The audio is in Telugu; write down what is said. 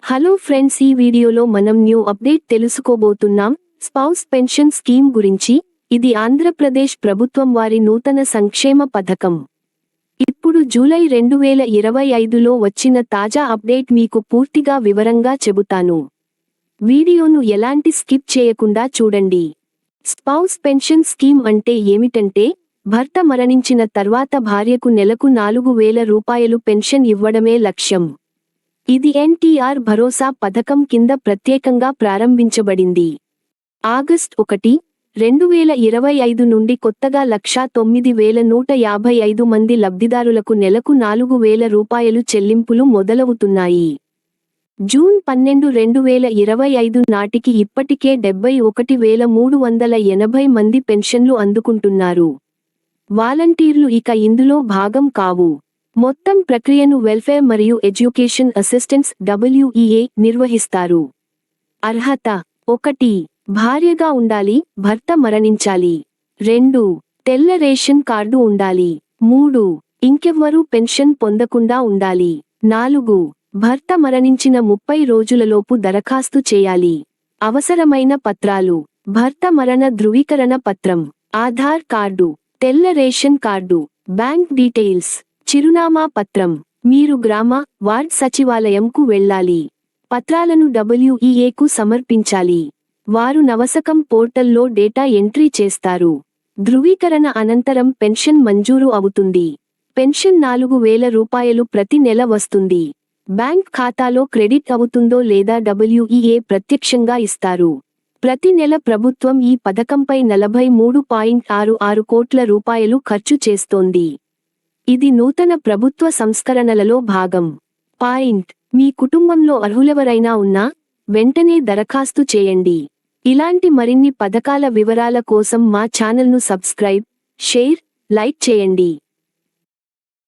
హలో ఫ్రెండ్స్, ఈ వీడియోలో మనం న్యూ అప్డేట్ తెలుసుకోబోతున్నాం. స్పౌస్ పెన్షన్ స్కీమ్ గురించి. ఇది ఆంధ్రప్రదేశ్ ప్రభుత్వం వారి నూతన సంక్షేమ పథకం. ఇప్పుడు జూలై 2025లో వచ్చిన తాజా అప్డేట్ మీకు పూర్తిగా వివరంగా చెబుతాను. వీడియోను ఎలాంటి స్కిప్ చేయకుండా చూడండి. స్పౌస్ పెన్షన్ స్కీమ్ అంటే ఏమిటంటే, భర్త మరణించిన తర్వాత భార్యకు నెలకు 4,000 రూపాయలు పెన్షన్ ఇవ్వడమే లక్ష్యం. ఇది ఎన్టీఆర్ భరోసా పథకం కింద ప్రత్యేకంగా ప్రారంభించబడింది. ఆగస్ట్ 1, 2025 నుండి కొత్తగా 1,09,155 మంది లబ్ధిదారులకు నెలకు 4,000 రూపాయలు చెల్లింపులు మొదలవుతున్నాయి. జూన్ 12, 2025 నాటికి ఇప్పటికే 71,380 మంది పెన్షన్లు అందుకుంటున్నారు. వాలంటీర్లు ఇక ఇందులో భాగం కావు. మొత్తం ప్రక్రియను వెల్ఫేర్ మరియు ఎడ్యుకేషన్ అసిస్టెంట్స్ (WEA) నిర్వహిస్తారు. అర్హత: 1. భార్యగా ఉండాలి, భర్త మరణించాలి. 2. తెల్ల రేషన్ కార్డు ఉండాలి. 3. ఇంకెవ్వరూ పెన్షన్ పొందకుండా ఉండాలి. 4. భర్త మరణించిన 30 రోజులలోపు దరఖాస్తు చేయాలి. అవసరమైన పత్రాలు: భర్త మరణ ధృవీకరణ పత్రం, ఆధార్ కార్డు, తెల్ల రేషన్ కార్డు, బ్యాంక్ డీటెయిల్స్, చిరునామా పత్రం. మీరు గ్రామ, వార్డ్ సచివాలయంకు వెళ్ళాలి. పత్రాలను WEAకు సమర్పించాలి. వారు నవశకం పోర్టల్లో డేటా ఎంట్రీ చేస్తారు. ధృవీకరణ అనంతరం పెన్షన్ మంజూరు అవుతుంది. పెన్షన్ 4,000 రూపాయలు ప్రతి నెల వస్తుంది. బ్యాంక్ ఖాతాలో క్రెడిట్ అవుతుందో లేదా WEA ప్రత్యక్షంగా ఇస్తారు. ప్రతి నెల ప్రభుత్వం ఈ పథకంపై 43.66 కోట్ల రూపాయలు ఖర్చు చేస్తోంది. ఇది నూతన ప్రభుత్వ సంస్కరణలలో భాగం. పాయింట్: మీ కుటుంబంలో అర్హులెవరైనా ఉన్నా, వెంటనే దరఖాస్తు చేయండి. ఇలాంటి మరిన్ని పథకాల వివరాల కోసం మా ఛానల్ను సబ్స్క్రైబ్, షేర్, లైక్ చేయండి.